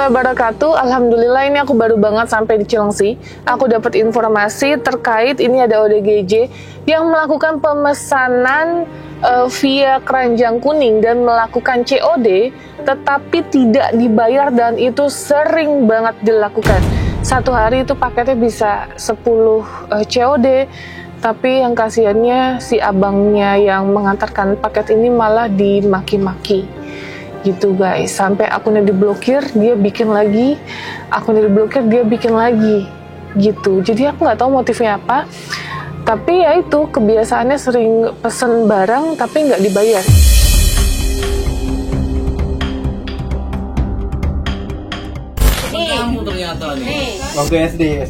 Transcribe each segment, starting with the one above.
warahmatullahi wabarakatuh. Alhamdulillah ini aku baru banget sampai di Cilengsi. Aku dapat informasi terkait ini ada ODGJ yang melakukan pemesanan via keranjang kuning dan melakukan COD tetapi tidak dibayar, dan itu sering banget dilakukan. Satu hari itu paketnya bisa 10 COD, tapi yang kasihannya si abangnya yang mengantarkan paket ini malah dimaki-maki gitu guys, sampai akunnya diblokir dia bikin lagi, akunnya diblokir dia bikin lagi gitu. Jadi aku nggak tahu motifnya apa, tapi ya itu kebiasaannya sering pesen barang tapi nggak dibayar. Kamu ternyata nih. Waktu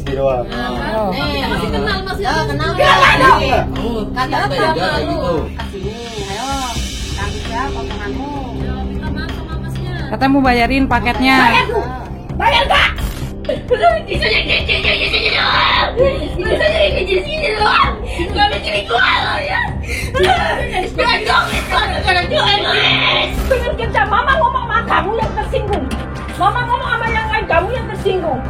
SD doang. Masih kenal Mas ya? Kenal. Kamu Kata apa beda sama kayak lu? gitu. Ayo. Tanggung jawab omonganmu. Minta maaf sama Masnya. Katanya mau bayarin paketnya. Bayar enggak? Mama ngomong sama kamu yang tersinggung. Mama ngomong sama yang lain, kamu yang tersinggung.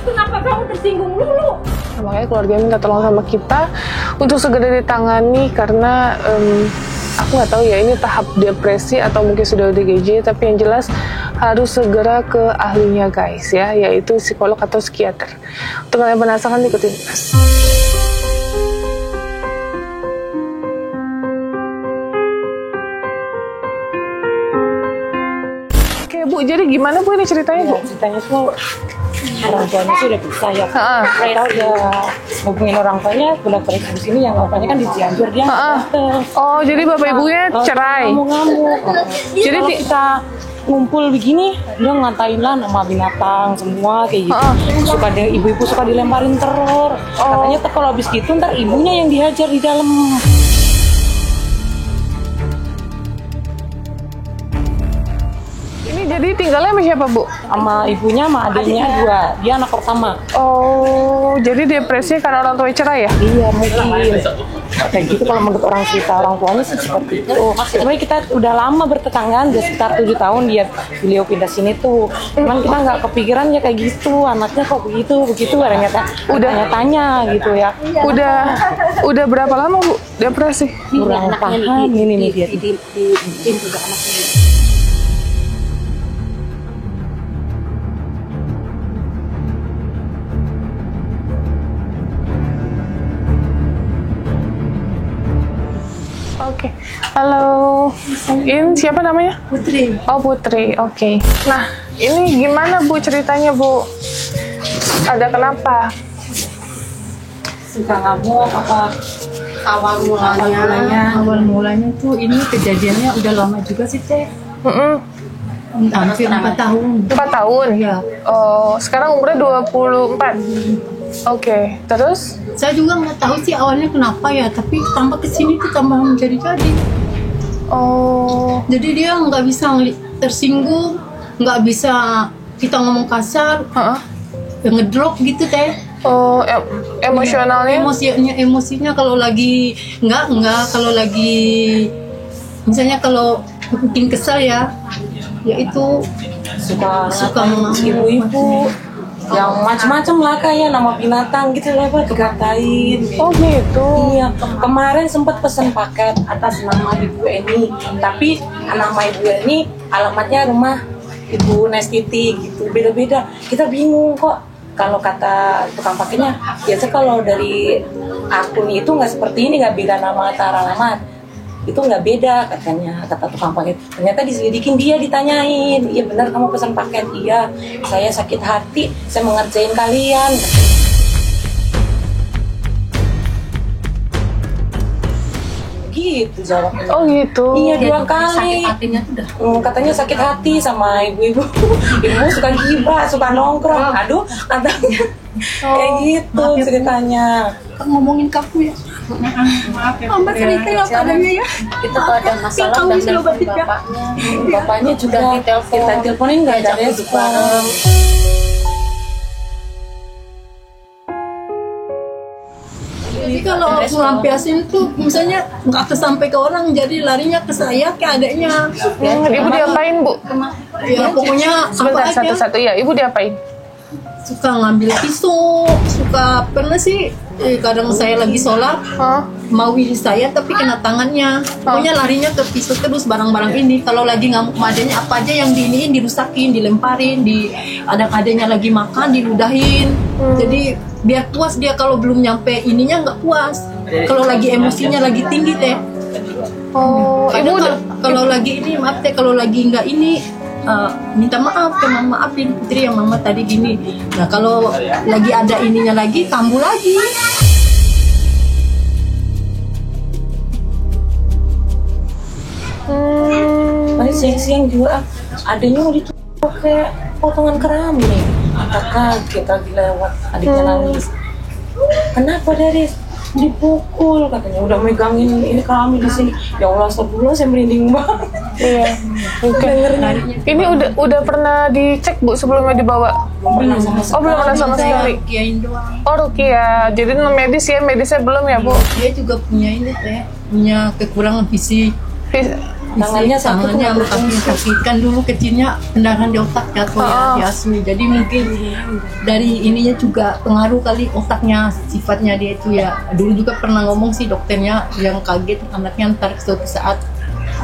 Kenapa kamu tersinggung dulu? Nah, makanya keluarga minta tolong sama kita untuk segera ditangani karena aku nggak tahu ya ini tahap depresi atau mungkin sudah ODGJ, tapi yang jelas harus segera ke ahlinya guys ya, yaitu psikolog atau psikiater. Untuk kalian penasaran ikutin terus. Oke Bu, jadi gimana Bu ini ceritanya Bu? Ceritanya tuh orang tuanya sih udah bisa ya. Kita udah hubungin orang tuanya, udah pergi di sini, yang bapaknya kan di Cianjur, dia nggak dateng. Oh, jadi bapak ibunya cerai. Ngamuk-ngamuk. Jadi kalau kita ngumpul begini, dia ngatain lah nama binatang semua kayak gitu. Suka ibu-ibu suka dilemparin teror. Katanya tuh kalau habis gitu ntar ibunya yang dihajar di dalam. Jadi tinggalnya sama siapa Bu? Sama ibunya, sama adiknya dua. Dia anak pertama. Oh, jadi depresi karena orang tua cerai ya? Iya mungkin. Kayak gitu kalau menurut orang cerita orang tuanya sih seperti itu. Sebenarnya kita udah lama bertetanggaan, udah sekitar 7 tahun beliau pindah sini tuh. Cuman kita nggak kepikiran ya kayak gitu, anaknya kok begitu ternyata udah tanya gitu ya. Udah berapa lama Bu depresi? Kurang paham ini nih dia. Oke, halo. Ini siapa namanya? Putri. Oh Putri, oke. Nah, ini gimana Bu ceritanya Bu? Ada kenapa? Suka ngamuk apa? Awal mulanya Awal mulanya tuh ini kejadiannya udah lama juga sih Teh. Hampir 4 tahun. 4 tahun? Iya. Oh, sekarang umurnya 24? Oke, terus? Saya juga nggak tahu sih awalnya kenapa ya, tapi tambah kesini tuh tambah menjadi-jadi. Oh, Jadi dia nggak bisa tersinggung, nggak bisa kita ngomong kasar, ngedrop gitu Teh. oh emosionalnya? Emosinya kalau lagi nggak kalau lagi misalnya kalau bikin kesal ya itu suka ibu-ibu yang macam-macam lah kayak nama binatang gitu lewat dikatain. Oh gitu? Iya, kemarin sempat pesan paket atas nama Ibu Eni, tapi nama Ibu Eni alamatnya rumah Ibu Nestiti gitu, beda-beda. Kita bingung kok. Kalau kata tukang paketnya, biasa kalau dari akun itu nggak seperti ini, nggak beda nama antara alamat. Itu nggak beda katanya, kata tukang paket. Ternyata diselidikin, dia ditanyain, iya benar kamu pesan paket? Iya, saya sakit hati, saya mengerjain kalian. Gitu jawabnya. Oh gitu? Iya 2 kali. sakit hatinya tuh dah. Katanya sakit hati sama ibu-ibu. Ibu suka gibah, suka nongkrong. Aduh, katanya kayak gitu ceritanya. ngomongin kamu ya. Maaf ya. Mama cerita yang adanya ya. Itu kalau ada masalah Tahu dan bisa telepon obatin, ya. bapaknya. Bapaknya juga ditelepon. kita teleponin nggak ada Diajak duduk bareng. Jadi kalau aku lampiasin tuh misalnya nggak sampai ke orang, jadi larinya ke saya, ke adiknya. Ibu diapain Bu? Ya pokoknya Sebentar, apa aja. satu-satu ya. Ibu diapain? Suka ngambil pisau, suka pernah sih kadang saya lagi sholat mau ini saya tapi kena tangannya. Pokoknya larinya ke pisau terus barang-barang ini. Kalau lagi ngamuk madanya apa aja yang diiniin dirusakin, dilemparin, adanya lagi makan diludahin. Jadi biar puas dia, kalau belum nyampe ininya nggak puas. Kalau lagi emosinya lagi tinggi teh. Oh, ibu Kalau lagi ini maaf teh, kalau lagi nggak ini minta maaf ke mama, maafin Putri yang mama tadi gini. Nah kalau lagi ada ininya lagi kambuh lagi. Tadi siang-siang juga adanya mau ditukar kayak potongan keramik. Kita kaget lagi lewat, adiknya nangis. Kenapa dari dipukul katanya, udah megangin ini keramik di sini. Ya Allah, astagfirullah, saya merinding banget. Iya. Oke. Ini udah pernah dicek Bu sebelumnya dibawa? Belum pernah sama Oh, belum pernah sama sekali. Kiain doang. Oh, Rukia. Jadi medis ya, medisnya belum ya, Bu? Dia juga punya ini teh, punya kekurangan fisik. Tangannya sakit, tangannya nggak kaki sakit kan dulu kecilnya pendarahan di otak jatuh ya diasui. Jadi mungkin dari ininya juga pengaruh kali otaknya, sifatnya dia itu ya. Dulu juga pernah ngomong sih dokternya yang kaget anaknya ntar suatu saat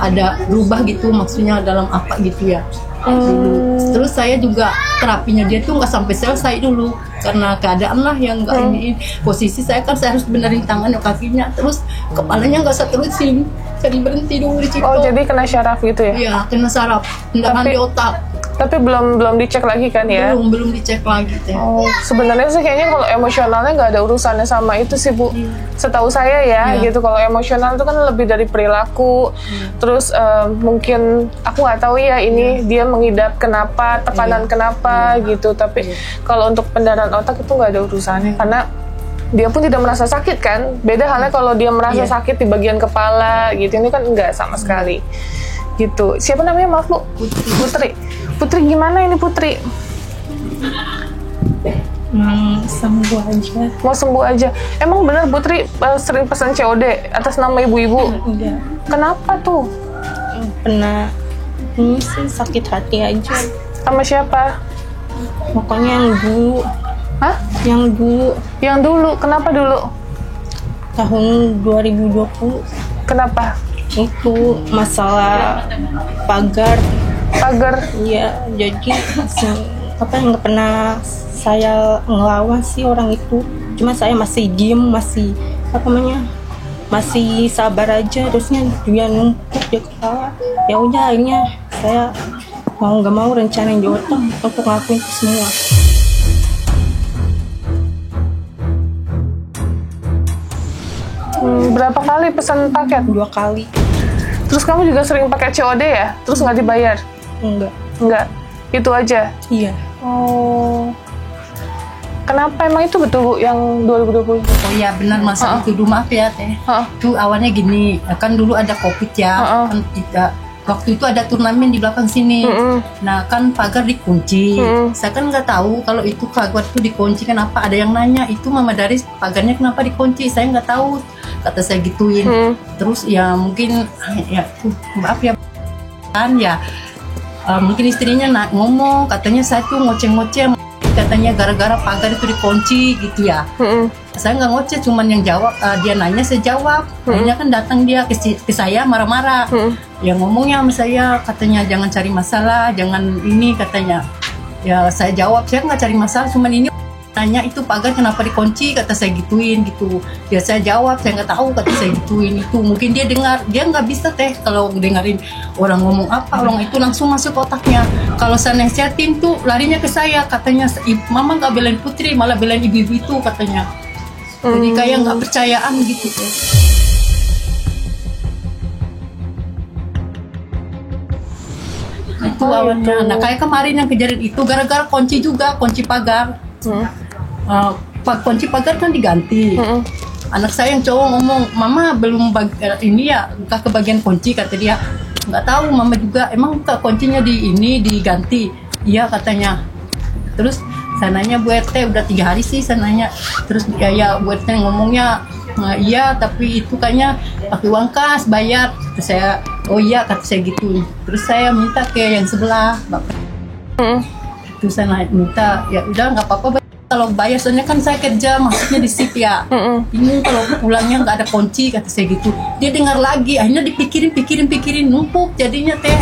ada berubah gitu, maksudnya dalam apa gitu ya. Dulu. Terus saya juga terapinya dia tuh nggak sampai selesai dulu karena keadaan lah yang nggak ini. Posisi saya kan saya harus benerin tangan dan kakinya, terus kepalanya nggak saya terusin, jadi berhenti dulu di situ. Oh, jadi kena syaraf gitu ya? Iya, kena saraf, pendarahan di otak. Tapi belum dicek lagi kan ya? Belum dicek lagi teh. Oh, sebenarnya sih kayaknya kalau emosionalnya nggak ada urusannya sama itu sih Bu. Setahu saya ya, gitu. Kalau emosional itu kan lebih dari perilaku. Terus mungkin aku nggak tahu ya ini dia mengidap kenapa, tekanan kenapa gitu. Tapi kalau untuk pendarahan otak itu nggak ada urusannya karena dia pun tidak merasa sakit kan. Beda halnya kalau dia merasa sakit di bagian kepala gitu. Ini kan enggak sama sekali. Gitu. Siapa namanya, maaf Bu? Putri. Putri gimana ini Putri? Sembuh aja. Mau sembuh aja. Emang bener Putri sering pesan COD atas nama ibu-ibu? Iya. Kenapa tuh? Pernah ini sih sakit hati aja. Sama siapa? Pokoknya yang dulu. Hah? Yang dulu Yang dulu. Kenapa dulu? tahun 2020 Kenapa? itu masalah pagar. Iya, jadi apa nggak pernah saya ngelawan sih orang itu. Cuma saya masih diem, masih apa namanya? Masih sabar aja. Terusnya dia numpuk dia kepala. Ya udah akhirnya saya mau nggak mau rencanain di otak untuk ngelakuin itu semua. Berapa kali pesan paket? 2 kali. Terus kamu juga sering pakai COD ya? Terus nggak dibayar? Enggak. Enggak. Itu aja? Iya. Oh. Kenapa emang itu betul Bu yang 2020? Oh iya benar masalah itu dulu, maaf ya teh. Itu awalnya gini, kan dulu ada COVID ya, kan kita waktu itu ada turnamen di belakang sini. Nah kan pagar dikunci. Saya kan nggak tahu kalau itu pagar itu dikunci, kenapa ada yang nanya itu Mama Daris pagarnya kenapa dikunci, saya nggak tahu, kata saya gituin. Terus ya mungkin ya maaf ya kan ya mungkin istrinya ngomong katanya saya tuh ngoceh-ngoceh katanya gara-gara pagar itu dikunci gitu ya. Saya nggak ngoceh, cuman yang jawab dia nanya saya jawab. Akhirnya kan datang dia ke saya marah-marah. Ya ngomongnya sama saya katanya jangan cari masalah, jangan ini katanya. Ya saya jawab saya nggak cari masalah, cuman ini nanya itu pagar kenapa dikunci, kata saya gituin gitu. Ya saya jawab saya nggak tahu, kata saya gituin itu. Mungkin dia dengar, dia nggak bisa teh kalau dengerin orang ngomong apa, orang itu langsung masuk otaknya. Kalau saya nasihatin tuh larinya ke saya, katanya Mama nggak belain Putri, malah belain ibu-ibu itu katanya. Jadi kayak nggak percayaan gitu tuh. Itu awalnya. Nah kayak kemarin yang kejadian itu gara-gara kunci juga, kunci pagar. Kunci pagar kan diganti. Anak saya yang cowok ngomong, Mama belum ini ya buka ke bagian kunci, kata dia. Nggak tahu Mama juga, emang buka kuncinya diganti. Iya katanya. Terus saya nanya Bu RT udah 3 hari sih saya nanya. Terus ya Bu RT ngomongnya iya tapi itu kayaknya pakai uang kas bayar. Terus saya, oh iya kata saya gitu. Terus saya minta ke yang sebelah bapak. Terus saya minta, ya udah nggak apa-apa kalau bayar, soalnya kan saya kerja maksudnya di sip ya. Ini kalau pulangnya nggak ada kunci kata saya gitu. Dia dengar lagi, akhirnya dipikirin numpuk jadinya teh.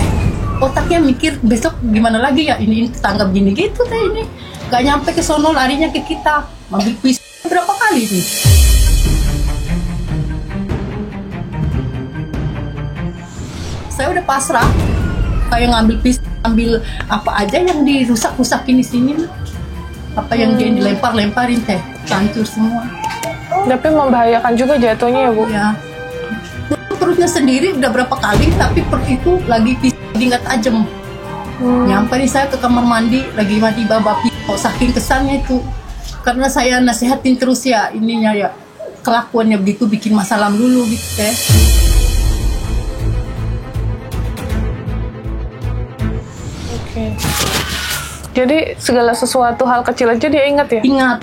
Otaknya mikir besok gimana lagi ya, ini tetangga begini gitu teh, ini nggak nyampe ke sono larinya ke kita, ambil pisau berapa kali nih. Saya udah pasrah, kayak ngambil pisau, ambil apa aja yang dirusak-rusakin di sini, apa yang dia dilempar-lemparin teh, hancur semua. Tapi membahayakan juga jatuhnya ya Bu. Ya. Perutnya sendiri udah berapa kali, tapi perut itu lagi pisau nggak tajam. Nyamperin saya ke kamar mandi, lagi mandi bawa pisau, saking kesannya itu. Karena saya nasihatin terus ya, ininya ya, kelakuannya begitu bikin masalah dulu gitu teh. Jadi segala sesuatu hal kecil aja dia ingat ya? Ingat,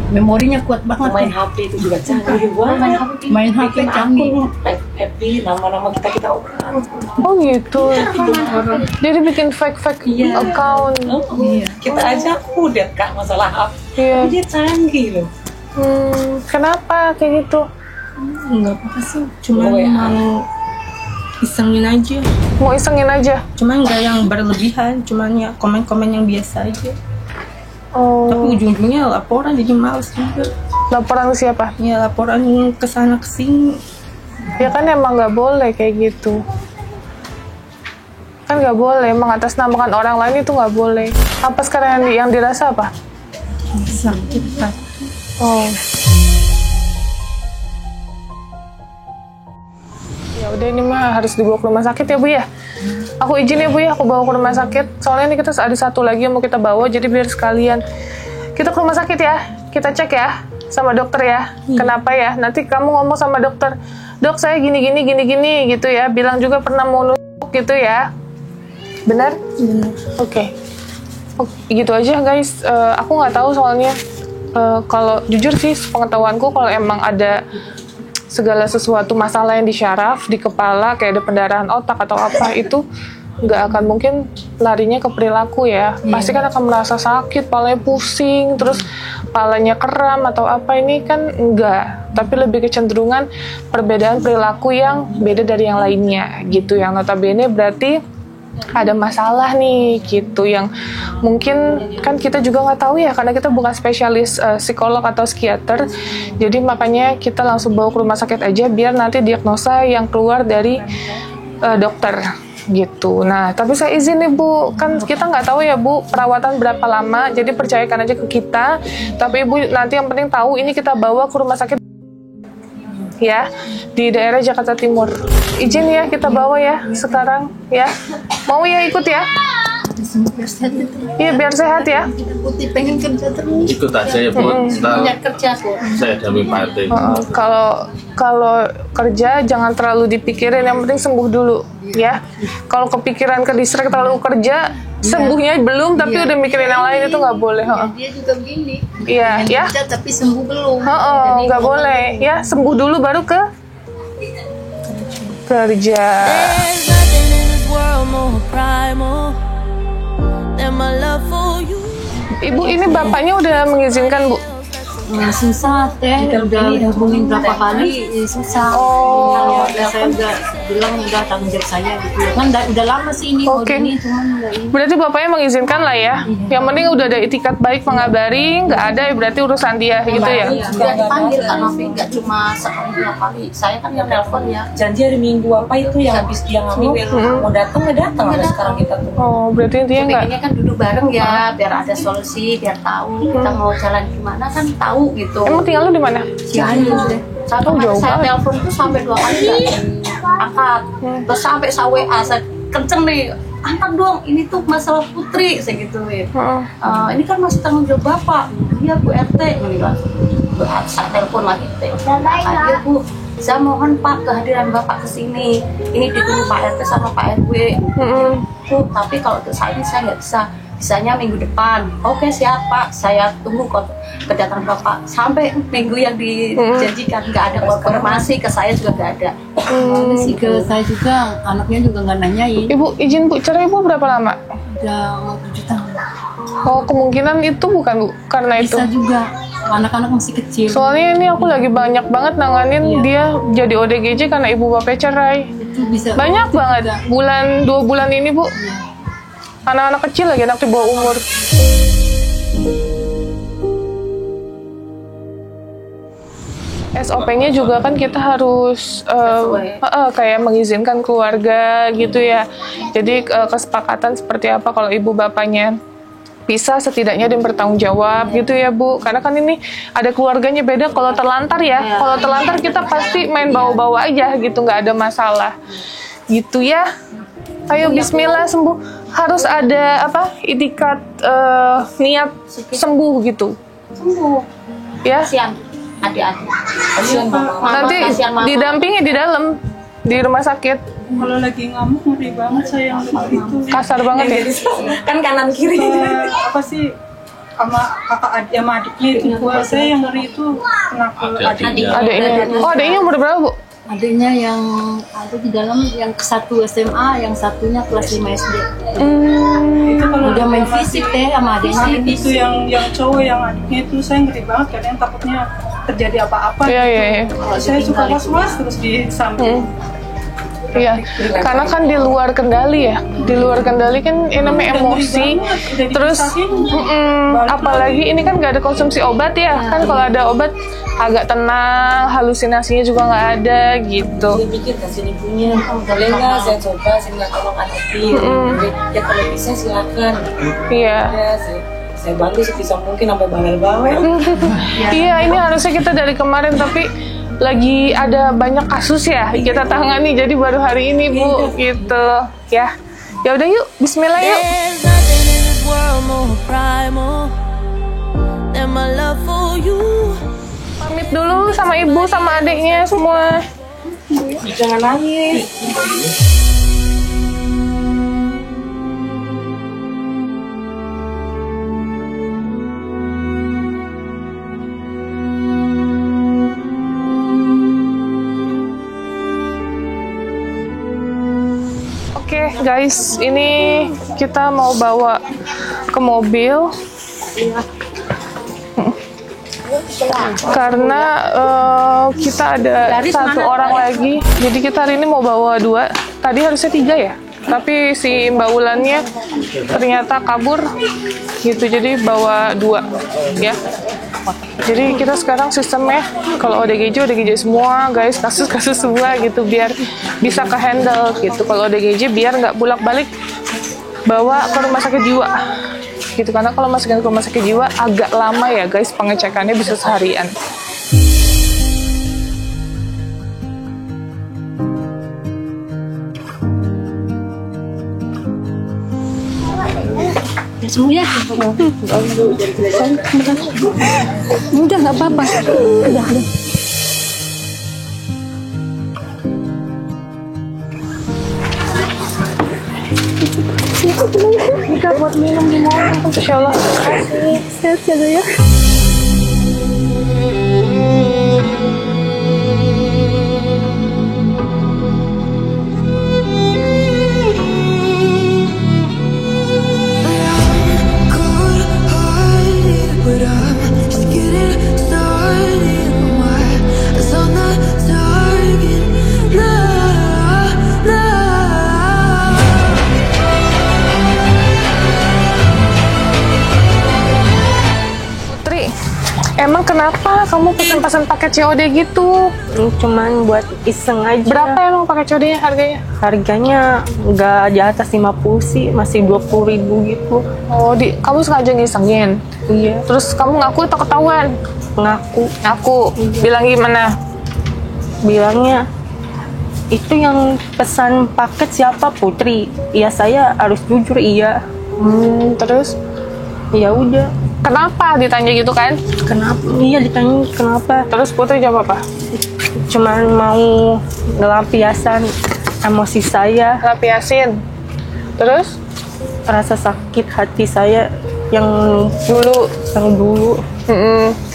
memorinya kuat banget. Main HP itu juga canggih banget. Main HP canggih. Happy, nama-nama kita orang. Oh gitu. Jadi bikin fake account. Kita aja udah Kak masalah HP. Iya. Dia canggih loh. Kenapa kayak gitu? Enggak apa-apa sih, cuma mau isengin aja. Mau isengin aja? Cuma nggak yang berlebihan, cuma ya komen-komen yang biasa aja. Oh. Tapi ujung-ujungnya laporan, jadi males juga. Laporan ke siapa? Ya laporan ke sana ke sini. Ya kan emang nggak boleh kayak gitu. Kan nggak boleh, mengatasnamakan orang lain itu nggak boleh. Apa sekarang yang dirasa apa? Sakit hati. Oh. Ya udah, ini mah harus dibawa ke rumah sakit ya Bu ya. Aku izin ya Bu ya, aku bawa ke rumah sakit. Soalnya ini kita ada satu lagi yang mau kita bawa, jadi biar sekalian kita ke rumah sakit ya. Kita cek ya sama dokter ya. Kenapa ya? Nanti kamu ngomong sama dokter, dok saya gini gitu ya. Bilang juga pernah mau nusuk gitu ya. Benar? Benar. Oke. Gitu aja guys. Aku nggak tahu soalnya. Kalau jujur sih pengetahuanku, kalau emang ada segala sesuatu masalah yang di syaraf, di kepala, kayak ada pendarahan otak atau apa, itu nggak akan mungkin larinya ke perilaku ya. Pasti kan akan merasa sakit, palanya pusing, terus palanya kram atau apa, ini kan enggak. Tapi lebih kecenderungan perbedaan perilaku yang beda dari yang lainnya gitu, yang notabene berarti ada masalah nih gitu, yang mungkin kan kita juga nggak tahu ya, karena kita bukan spesialis psikolog atau psikiater. Jadi makanya kita langsung bawa ke rumah sakit aja biar nanti diagnosa yang keluar dari dokter gitu. Nah tapi saya izin nih Bu, kan kita nggak tahu ya Bu perawatan berapa lama, jadi percayakan aja ke kita. Tapi Ibu nanti yang penting tahu ini kita bawa ke rumah sakit ya, di daerah Jakarta Timur. Izin ya kita bawa ya sekarang ya. Mau ya ikut ya? Iya biar sehat ya. Putih pengen kerja terus. Ikut aja ya Bu. Banyak kerja kok. Saya dampingi Pak RT. Kalau kerja jangan terlalu dipikirin, yang penting sembuh dulu ya. Kalau kepikiran ke distrik terlalu kerja, sembuhnya belum tapi udah mikirin yang lain, itu nggak boleh. Dia juga begini. Iya ya. Kerja tapi sembuh belum. Nggak boleh ya, sembuh dulu baru ke kerja. Ibu, ini bapaknya udah mengizinkan Bu? Susah teh, udah hubungin berapa kali susah. Saya udah bilang udah tanggung jawab saya gitu ya. Kan udah lama sih ini mau ini, cuman nggak ini. Berarti bapaknya mengizinkan lah ya. Yang penting udah ada itikat baik mengabari, nggak ada berarti urusan dia gitu ya. Sudah dipanggil kan Novi, nggak cuma sekali dua kali. Saya kan yang nelpon ya. Janji hari Minggu apa itu yang habis dia ngambil mau datang nggak datang, sampai sekarang kita tuh. Oh berarti intinya nggak. Pengennya kan duduk bareng ya, biar ada solusi, biar tahu kita mau jalan gimana kan tahu gitu. Emang tinggal lu di mana? Cianjur deh. Saya telepon tuh sampai 2 kali nggak angkat. Terus sampai saya WA, saya kenceng nih, angkat dong, ini tuh masalah Putri, saya gituin. Ini kan masih tanggung jawab Bapak. Iya Bu RT, saya telepon lagi. Iya Bu, saya mohon Pak kehadiran Bapak ke sini. Ini ditunggu Pak RT sama Pak RW. Bu, tapi kalau untuk saat ini saya nggak bisa. Bisanya minggu depan. Oke siap Pak, saya tunggu kedatangan Bapak. Sampai minggu yang dijanjikan nggak ada konfirmasi, ke saya juga nggak ada. Ada sih ke saya juga, anaknya juga nggak nanyain. Ibu izin Bu, cerai Ibu berapa lama? Udah mau 7 tahun. Oh, kemungkinan itu bukan Bu, karena itu. Bisa juga, anak-anak masih kecil. Soalnya ini aku lagi banyak banget nanganin dia jadi ODGJ karena ibu bapaknya cerai. Itu bisa Banyak itu banget. juga. 2 bulan ini Bu. Anak-anak kecil lagi, anak di bawah umur. SOP-nya juga kan kita harus kayak mengizinkan keluarga gitu ya. Jadi kesepakatan seperti apa kalau ibu bapaknya bisa setidaknya dia bertanggung jawab gitu ya Bu. Karena kan ini ada keluarganya beda kalau terlantar ya. Kalau terlantar kita pasti main bawa-bawa aja gitu, nggak ada masalah. Gitu ya. Ayo Bismillah sembuh. Harus ada apa? Itikad niat sembuh gitu. Sembuh. Ya. Kasihan adik-adik. Kasihan mama. Nanti Kasihan mama. didampingi di dalam di rumah sakit. Kalau lagi ngamuk ngeri banget saya yang itu. Kasar banget ya. Kan kanan kiri. Apa sih sama kakak adik sama adiknya itu gua saya yang ngeri itu kena ke adiknya. Adiknya. Oh, adiknya umur berapa Bu? Adiknya yang ada di dalam, yang satu SMA, yang satunya kelas 5 SD. Itu kalau Udah main fisik teh sama adiknya. adik itu yang cowok yang adiknya itu saya ngeri banget kadang takutnya terjadi apa-apa. Iya, iya, iya. Saya suka was-was terus di samping. Iya, karena kan di luar kendali ya. Di luar kendali kan ini namanya emosi. Terus apalagi ini kan nggak ada konsumsi obat ya. Kan kalau ada obat agak tenang, halusinasinya juga nggak ada gitu. Dia pikir kasih ibunya, boleh nggak saya coba, saya minta tolong adiknya. Ya kalau bisa silakan. Iya. Ya, saya bantu sebisa mungkin sampai bawel-bawel. Iya, ini harusnya kita dari kemarin tapi lagi ada banyak kasus ya kita tangani, jadi baru hari ini Bu gitu ya. Ya udah yuk, Bismillah yuk. There's nothing in this world more primal than my love for you. Pamit dulu sama ibu sama adiknya semua. Jangan nangis. Oke guys, ini kita mau bawa ke mobil karena kita ada satu orang lagi, jadi kita hari ini mau bawa 2. Tadi harusnya 3 ya, tapi si Mbak Ulannya ternyata kabur gitu, jadi bawa 2 ya. Jadi kita sekarang sistemnya kalau ODGJ semua guys, kasus-kasus semua gitu biar bisa ke handle gitu. Kalau ODGJ biar nggak bolak-balik bawa ke rumah sakit jiwa gitu, karena kalau masukin ke rumah sakit jiwa agak lama ya guys, pengecekannya bisa seharian. Semuanya. Udah nggak apa-apa. Udah. Kita buat minum di mobil, Insya Allah. Sehat-sehat ya. Emang kenapa kamu pesan paket COD gitu? Cuman buat iseng aja. Berapa emang paket COD-nya harganya? Harganya nggak di atas 50 sih, masih 20.000 gitu. Oh, kamu sengaja ngisengin? Iya. Terus kamu ngaku atau ketahuan? Ngaku. Bilang gimana? Bilangnya, itu yang pesan paket siapa? Putri. Iya, saya harus jujur iya. Terus? Ya udah. Kenapa ditanya gitu kan? Kenapa? Iya ditanya kenapa. Terus Putri jawab apa? Cuman mau ngelampiasan emosi saya. Lampiasin. Terus? Rasa sakit hati saya yang dulu.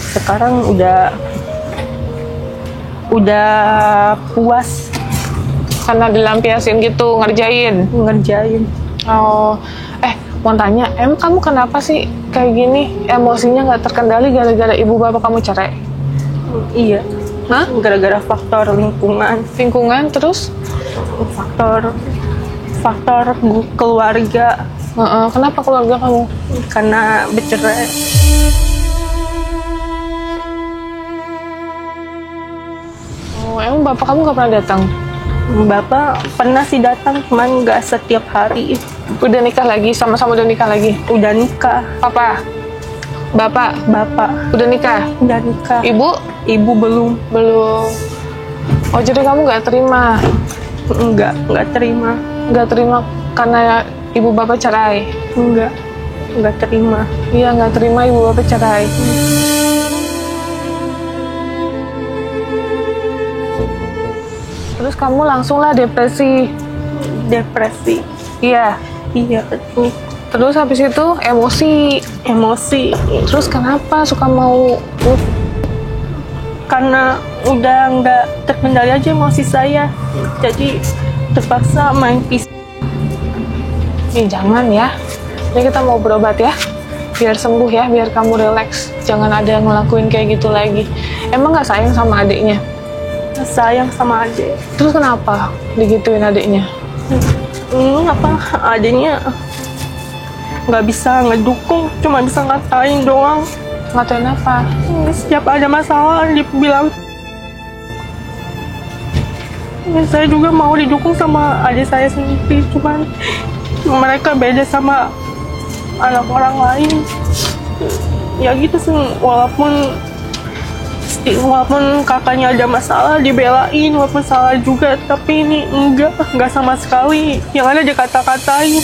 Sekarang udah puas. Karena dilampiasin gitu, ngerjain. Oh, mau tanya, emang kamu kenapa sih kayak gini? Emosinya nggak terkendali gara-gara ibu bapak kamu cerai? Iya. Hah? Gara-gara faktor lingkungan. Lingkungan terus? Faktor keluarga. Kenapa keluarga kamu? Karena bercerai. Oh, emang bapak kamu nggak pernah datang? Bapak pernah sih datang, cuman nggak setiap hari. Udah nikah lagi? Sama-sama udah nikah lagi? Udah nikah. Papa? Bapak? Udah nikah? Udah nikah. Ibu? Ibu belum. Oh, jadi kamu nggak terima? Nggak terima. Nggak terima karena ibu bapak cerai? Nggak terima. Iya, nggak terima ibu bapak cerai. Terus kamu langsunglah depresi? Iya? Iya, betul. Terus habis itu emosi. Terus kenapa suka mau? Karena udah nggak terkendali aja emosi saya, jadi terpaksa main pisau. Jangan ya, ini kita mau berobat ya, biar sembuh ya, biar kamu relax. Jangan ada yang ngelakuin kayak gitu lagi. Emang nggak sayang sama adiknya? Sayang sama adik. Terus kenapa digituin adiknya? Adiknya nggak bisa ngedukung, cuma bisa ngatain doang. Ngatain apa? Setiap ada masalah dibilang. Saya juga mau didukung sama adik saya sendiri, cuman mereka beda sama anak orang lain. Ya gitu sih, walaupun kakaknya ada masalah dibelain, walaupun salah juga, tapi ini enggak sama sekali. Yang ada dia kata-katain.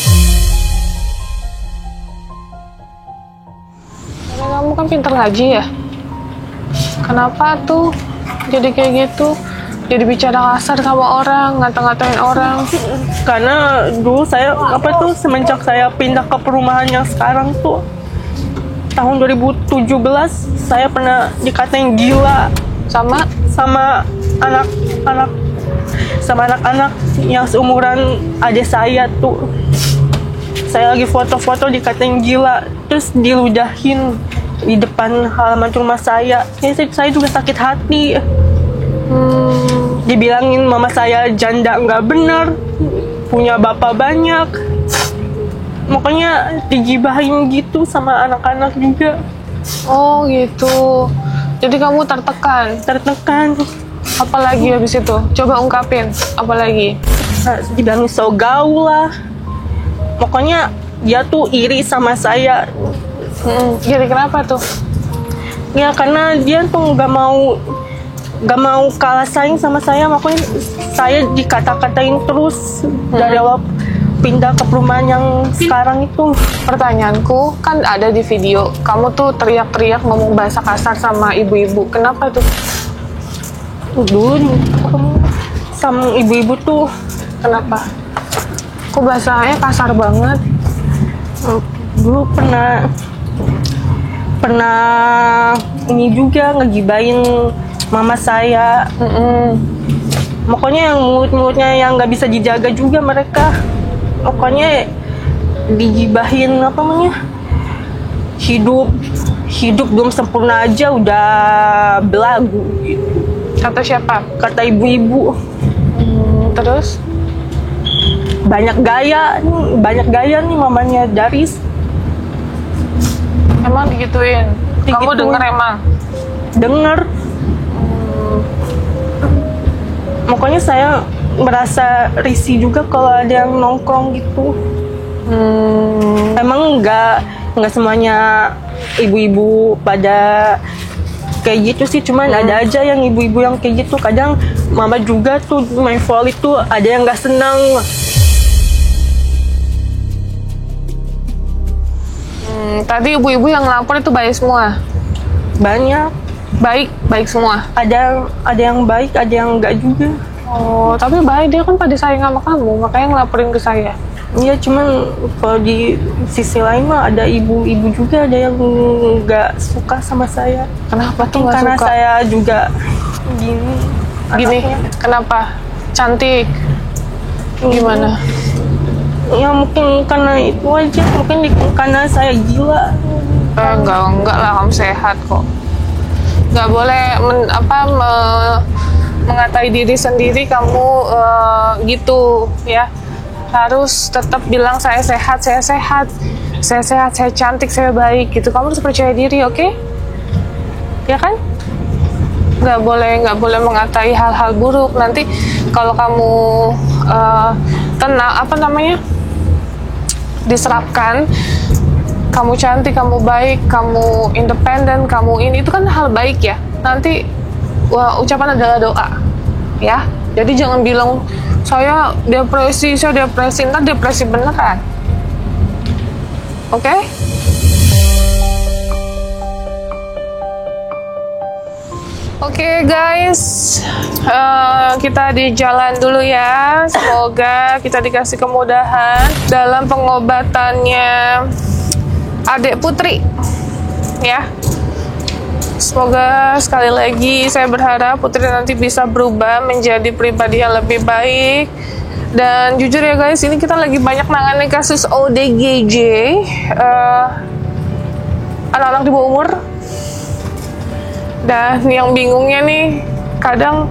Karena kamu kan pintar ngaji ya, kenapa tuh jadi kayak gitu? Jadi bicara kasar sama orang, ngata-ngatain orang. Karena dulu saya semenjak saya pindah ke perumahan yang sekarang tuh, tahun 2017 saya pernah dikatain gila sama anak-anak yang seumuran adik saya tuh. Saya lagi foto-foto dikatain gila, terus diludahin di depan halaman rumah saya. Saya juga sakit hati. Dibilangin mama saya janda nggak benar, punya bapak banyak. Makanya digibahin gitu sama anak-anak juga. Oh gitu. Jadi kamu tertekan? Tertekan. Apalagi habis itu? Coba ungkapin. Apalagi? Dibilangin so gaul lah. Pokoknya dia tuh iri sama saya. Iri kenapa tuh? Ya karena dia tuh nggak mau kalah saing sama saya. Makanya saya dikata-katain terus dari awal pindah ke perumahan yang sekarang itu. Pertanyaanku, kan ada di video kamu tuh teriak-teriak ngomong bahasa kasar sama ibu-ibu. Kenapa tuh? Dulu sama ibu-ibu tuh kenapa? Kok bahasanya kasar banget? Dulu pernah ini juga ngegibain mama saya. Pokoknya yang mulut-mulutnya yang nggak bisa dijaga juga mereka. Pokoknya digibahin hidup belum sempurna aja udah belagu gitu. Kata siapa? Kata ibu-ibu. Terus banyak gaya nih mamanya Daris. Emang digituin? Kamu denger emang? Denger. Makanya saya merasa risih juga kalau ada yang nongkrong gitu. Emang nggak semuanya ibu-ibu pada kayak gitu sih, cuman ada aja yang ibu-ibu yang kayak gitu. Kadang mama juga tuh main volley tuh ada yang nggak senang. Tadi ibu-ibu yang lapor itu baik semua? Banyak. Baik semua? Ada yang baik, ada yang enggak juga. Oh, tapi baik, dia kan pada sayang sama kamu, makanya ngelaporin ke saya. Iya, cuman kalau di sisi lain mah ada ibu-ibu juga ada yang nggak suka sama saya. Kenapa tuh nggak suka? Karena saya juga gini. Kenapa? Cantik? Gimana? Ya mungkin karena itu aja, mungkin karena saya gila. Enggak lah, kamu sehat kok. Nggak boleh mengatai diri sendiri kamu gitu ya. Harus tetap bilang saya sehat, saya cantik, saya baik gitu. Kamu harus percaya diri, oke? Ya kan? Nggak boleh mengatai hal-hal buruk. Nanti kalau kamu diserapkan, kamu cantik, kamu baik, kamu independen, kamu ini, itu kan hal baik ya. Nanti ucapan adalah doa ya. Jadi jangan bilang saya depresi, ntar depresi beneran. Oke? Oke guys, kita di jalan dulu ya. Semoga kita dikasih kemudahan dalam pengobatannya Adek Putri ya. Semoga sekali lagi saya berharap Putri nanti bisa berubah menjadi pribadi yang lebih baik. Dan jujur ya guys, ini kita lagi banyak nangani kasus ODGJ, anak-anak di bawah umur. Dan yang bingungnya nih, kadang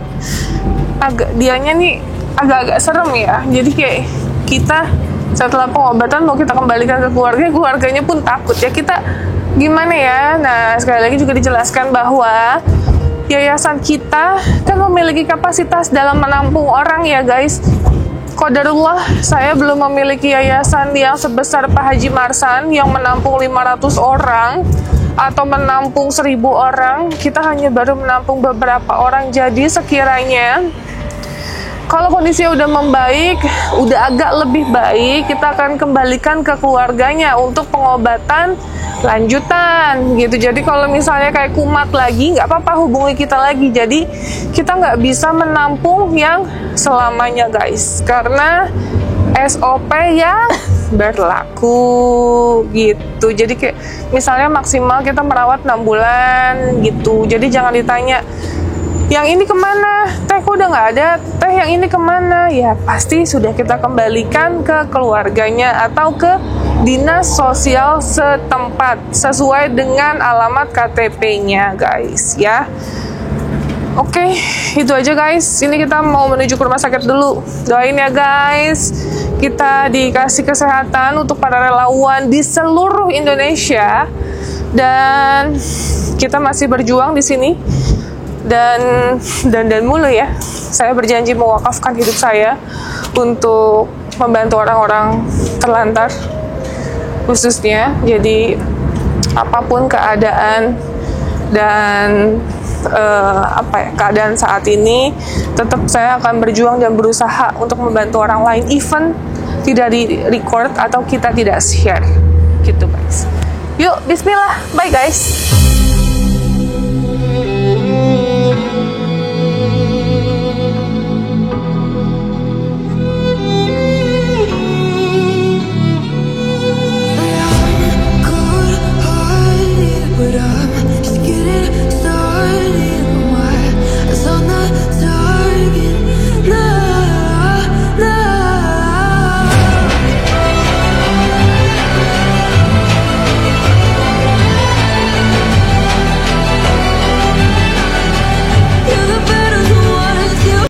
dianya nih agak-agak serem ya. Jadi kayak kita setelah pengobatan mau kita kembalikan ke keluarganya pun takut ya. Kita gimana ya? Nah, sekali lagi juga dijelaskan bahwa yayasan kita kan memiliki kapasitas dalam menampung orang ya guys. Qadarullah, saya belum memiliki yayasan yang sebesar Pak Haji Marsan yang menampung 500 orang atau menampung 1000 orang. Kita hanya baru menampung beberapa orang. Jadi sekiranya kalau kondisinya udah membaik, udah agak lebih baik, kita akan kembalikan ke keluarganya untuk pengobatan lanjutan gitu. Jadi kalau misalnya kayak kumat lagi, nggak apa-apa, hubungi kita lagi. Jadi kita nggak bisa menampung yang selamanya guys, karena SOP yang berlaku gitu. Jadi kayak misalnya maksimal kita merawat 6 bulan gitu. Jadi jangan ditanya yang ini kemana, teh kok udah nggak ada, teh yang ini kemana, ya pasti sudah kita kembalikan ke keluarganya atau ke dinas sosial setempat sesuai dengan alamat KTP-nya guys ya. Oke, itu aja guys. Ini kita mau menuju ke rumah sakit dulu. Doain ya guys, kita dikasih kesehatan untuk para relawan di seluruh Indonesia, dan kita masih berjuang di sini. Dan mulu ya, saya berjanji mewakafkan hidup saya untuk membantu orang-orang terlantar khususnya. Jadi apapun keadaan dan keadaan saat ini, tetap saya akan berjuang dan berusaha untuk membantu orang lain, even tidak di record atau kita tidak share gitu guys. Yuk, bismillah, bye guys.